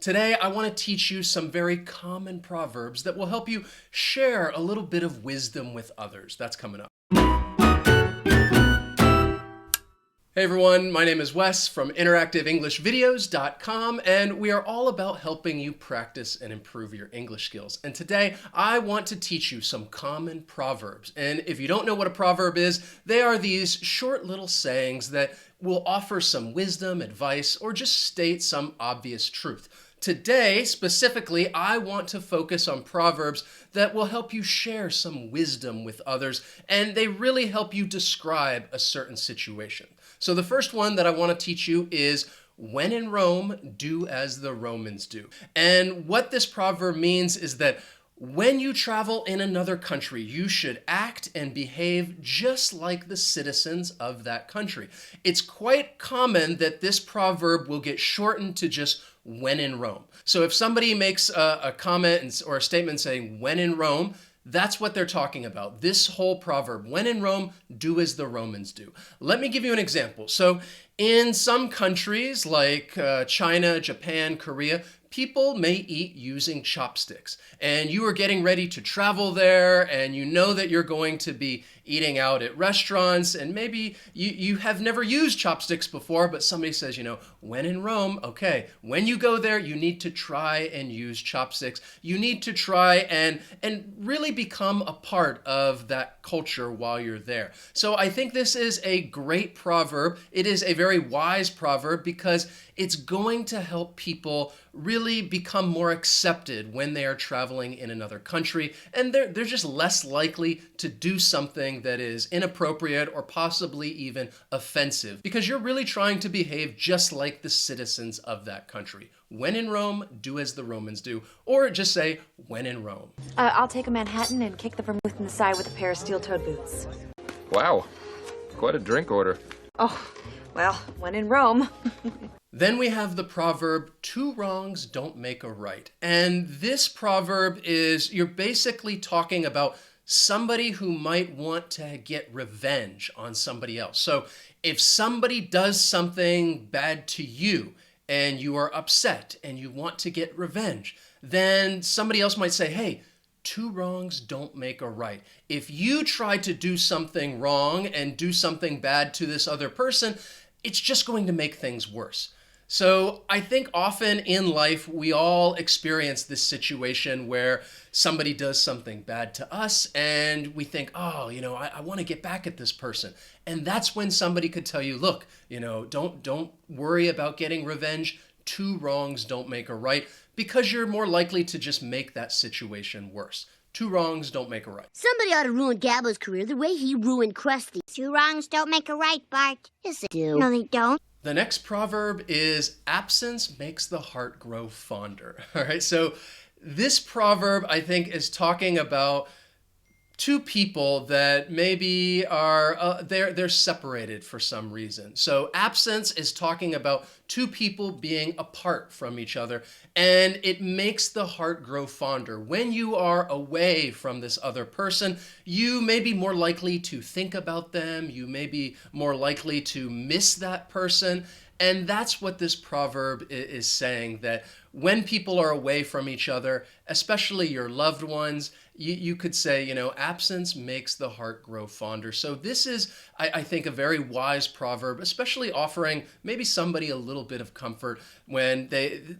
Today, I want to teach you some very common proverbs that will help you share a little bit of wisdom with others. That's coming up. Hey everyone, my name is Wes from interactiveenglishvideos.com, and we are all about helping you practice and improve your English skills. And today, I want to teach you some common proverbs. And if you don't know what a proverb is, they are these short little sayings that will offer some wisdom, advice, or just state some obvious truth. Today, specifically, I want to focus on proverbs that will help you share some wisdom with others, and they really help you describe a certain situation. So the first one that I want to teach you is, when in Rome, do as the Romans do. And what this proverb means is that when you travel in another country, you should act and behave just like the citizens of that country. It's quite common that this proverb will get shortened to just when in Rome. So if somebody makes a comment or a statement saying when in Rome, that's what they're talking about. This whole proverb, when in Rome, do as the Romans do. Let me give you an example. So in some countries like China, Japan, Korea, people may eat using chopsticks. And you are getting ready to travel there, and you know that you're going to be eating out at restaurants, and maybe you have never used chopsticks before, but somebody says, when in Rome, okay, when you go there, you need to try and use chopsticks. You need to try and really become a part of that culture while you're there. So I think this is a great proverb. It is a very wise proverb because it's going to help people really become more accepted when they are traveling in another country, and they're just less likely to do something that is inappropriate or possibly even offensive, because you're really trying to behave just like the citizens of that country. When in Rome, do as the Romans do, or just say, when in Rome. I'll take a Manhattan and kick the vermouth in the side with a pair of steel-toed boots. Wow, quite a drink order. Oh, well, when in Rome. Then we have the proverb, two wrongs don't make a right. And this proverb is, you're basically talking about somebody who might want to get revenge on somebody else. So if somebody does something bad to you and you are upset and you want to get revenge, then somebody else might say, hey, two wrongs don't make a right. If you try to do something wrong and do something bad to this other person, it's just going to make things worse. So I think often in life, we all experience this situation where somebody does something bad to us and we think, oh, I want to get back at this person. And that's when somebody could tell you, look, don't worry about getting revenge. Two wrongs don't make a right, because you're more likely to just make that situation worse. Two wrongs don't make a right. Somebody ought to ruin Gabbo's career the way he ruined Krusty. Two wrongs don't make a right, Bart. Yes, they do. No, they don't. The next proverb is, absence makes the heart grow fonder. All right, so this proverb, I think, is talking about two people that maybe are, they're separated for some reason. So absence is talking about two people being apart from each other, and it makes the heart grow fonder. When you are away from this other person, you may be more likely to think about them, you may be more likely to miss that person, and that's what this proverb is saying, that when people are away from each other, especially your loved ones, you could say, absence makes the heart grow fonder. So this is, I think, a very wise proverb, especially offering maybe somebody a little bit of comfort when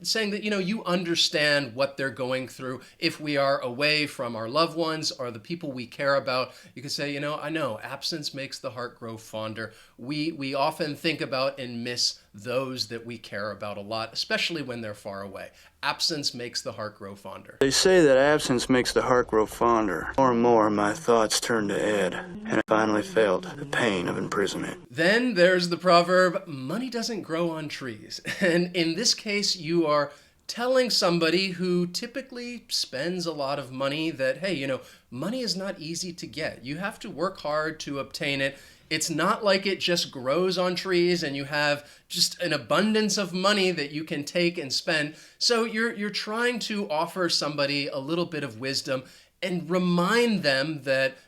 saying that, you understand what they're going through. If we are away from our loved ones or the people we care about, you could say, I know absence makes the heart grow fonder. We often think about and miss those that we care about a lot, especially when they're far away. Absence makes the heart grow fonder. They say that absence makes the heart grow fonder. More and more, my thoughts turned to Ed, and I finally felt the pain of imprisonment. Then there's the proverb, money doesn't grow on trees. And in this case, you are telling somebody who typically spends a lot of money that, hey, money is not easy to get. You have to work hard to obtain it. It's not like it just grows on trees and you have just an abundance of money that you can take and spend. So you're trying to offer somebody a little bit of wisdom and remind them that,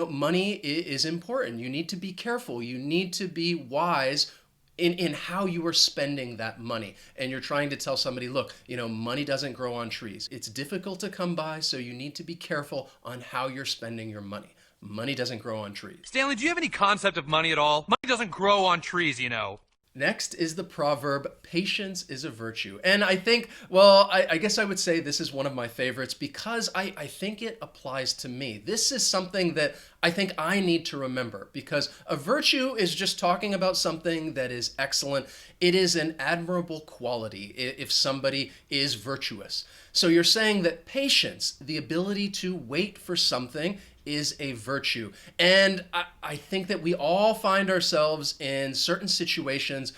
money is important. You need to be careful. You need to be wise in how you are spending that money. And you're trying to tell somebody, look, money doesn't grow on trees. It's difficult to come by, so you need to be careful on how you're spending your money. Money doesn't grow on trees. Stanley, do you have any concept of money at all? Money doesn't grow on trees, you know. Next is the proverb, patience is a virtue. And I think, well, I guess I would say this is one of my favorites because I think it applies to me. This is something that I think I need to remember because a virtue is just talking about something that is excellent. It is an admirable quality if somebody is virtuous. So you're saying that patience, the ability to wait for something, is a virtue. And I think that we all find ourselves in certain situations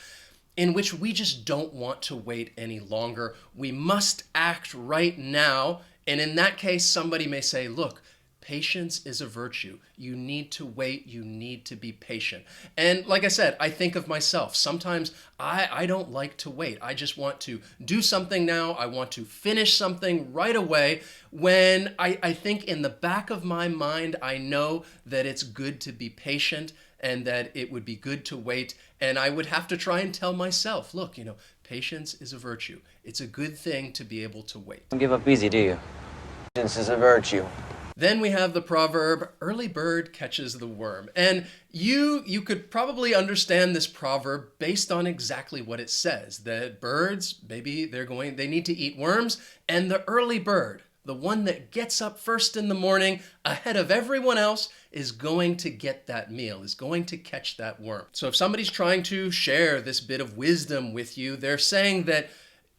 in which we just don't want to wait any longer. We must act right now. And in that case, somebody may say, look, patience is a virtue. You need to wait. You need to be patient. And like I said, I think of myself. Sometimes I don't like to wait. I just want to do something now. I want to finish something right away when I think in the back of my mind, I know that it's good to be patient and that it would be good to wait. And I would have to try and tell myself, look, patience is a virtue. It's a good thing to be able to wait. Don't give up easy, do you? Patience is a virtue. Then we have the proverb, early bird catches the worm. And you could probably understand this proverb based on exactly what it says. That birds, maybe they need to eat worms, and the early bird, the one that gets up first in the morning ahead of everyone else, is going to get that meal, is going to catch that worm. So if somebody's trying to share this bit of wisdom with you, they're saying that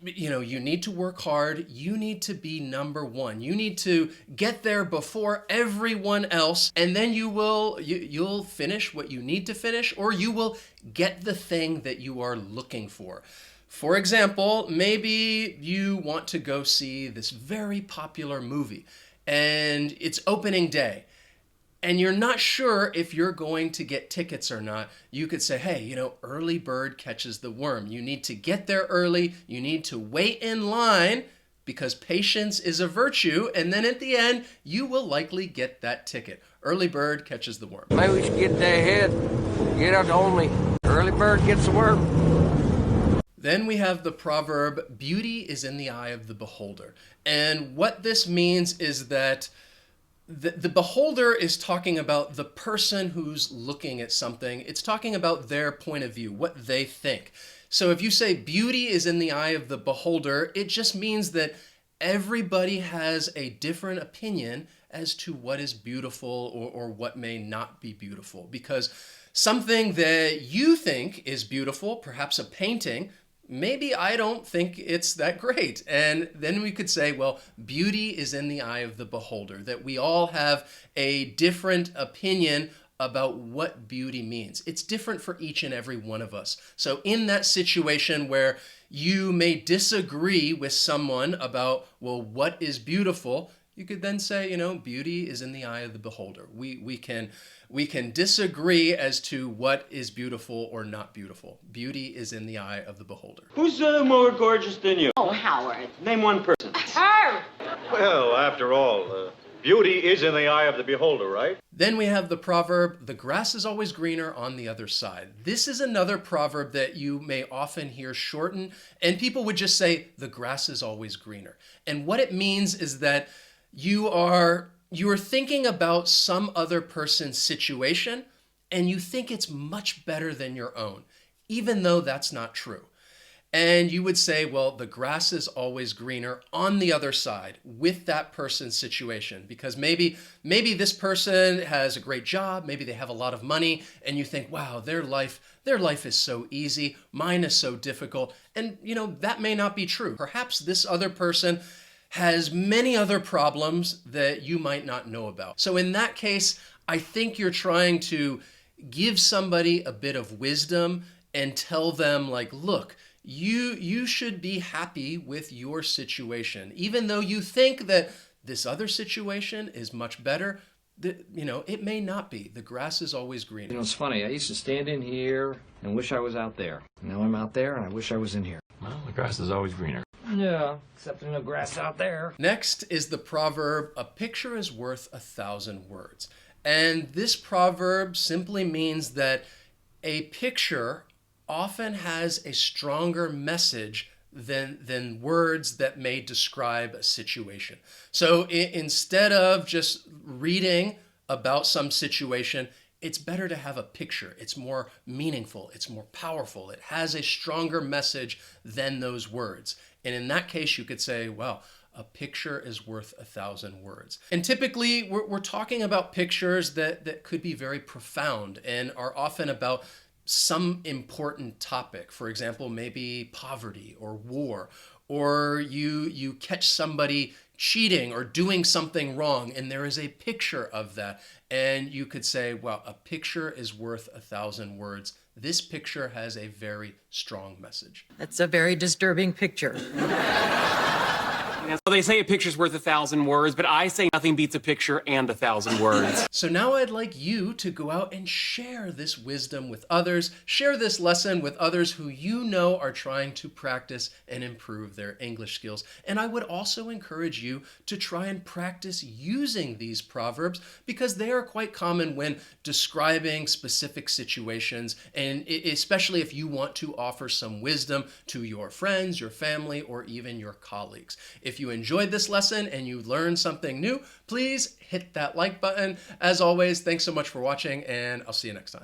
you need to work hard. You need to be number one. You need to get there before everyone else, and then you'll finish what you need to finish, or you will get the thing that you are looking for. For example, maybe you want to go see this very popular movie, and it's opening day. And you're not sure if you're going to get tickets or not. You could say, hey, early bird catches the worm. You need to get there early. You need to wait in line because patience is a virtue. And then at the end, you will likely get that ticket. Early bird catches the worm. Maybe we should get there ahead. Get out only. Early bird gets the worm. Then we have the proverb, beauty is in the eye of the beholder. And what this means is that the beholder is talking about the person who's looking at something. It's talking about their point of view, what they think. So if you say beauty is in the eye of the beholder, it just means that everybody has a different opinion as to what is beautiful or what may not be beautiful. Because something that you think is beautiful, perhaps a painting, maybe I don't think it's that great. And then we could say, well, beauty is in the eye of the beholder, that we all have a different opinion about what beauty means. It's different for each and every one of us. So in that situation where you may disagree with someone about, well, what is beautiful, you could then say, beauty is in the eye of the beholder. We can disagree as to what is beautiful or not beautiful. Beauty is in the eye of the beholder. Who's more gorgeous than you? Oh, Howard. Name one person. Her! Well, after all, beauty is in the eye of the beholder, right? Then we have the proverb, the grass is always greener on the other side. This is another proverb that you may often hear shortened, and people would just say, the grass is always greener. And what it means is that you are thinking about some other person's situation, and you think it's much better than your own, even though that's not true. And you would say, well, the grass is always greener on the other side with that person's situation, because maybe this person has a great job, maybe they have a lot of money, and you think, wow, their life is so easy, mine is so difficult. And that may not be true. Perhaps this other person has many other problems that you might not know about. So in that case, I think you're trying to give somebody a bit of wisdom and tell them, like, look, you should be happy with your situation. Even though you think that this other situation is much better, it may not be. The grass is always greener. It's funny. I used to stand in here and wish I was out there. Now I'm out there and I wish I was in here. Well, the grass is always greener. Yeah, except there's no grass out there. Next is the proverb, a picture is worth 1,000 words. And this proverb simply means that a picture often has a stronger message than words that may describe a situation. So instead of just reading about some situation, it's better to have a picture. It's more meaningful. It's more powerful. It has a stronger message than those words. And in that case, you could say, well, a picture is worth 1,000 words. And typically, we're talking about pictures that could be very profound and are often about some important topic. For example, maybe poverty or war, or you catch somebody cheating or doing something wrong, and there is a picture of that. And you could say, well, a picture is worth 1,000 words. This picture has a very strong message. That's a very disturbing picture. So they say a picture's worth 1,000 words, but I say nothing beats a picture and 1,000 words. So now I'd like you to go out and share this wisdom with others. Share this lesson with others who you know are trying to practice and improve their English skills. And I would also encourage you to try and practice using these proverbs because they are quite common when describing specific situations, and especially if you want to offer some wisdom to your friends, your family, or even your colleagues. If you enjoyed this lesson and you learned something new, please hit that like button. As always, thanks so much for watching, and I'll see you next time.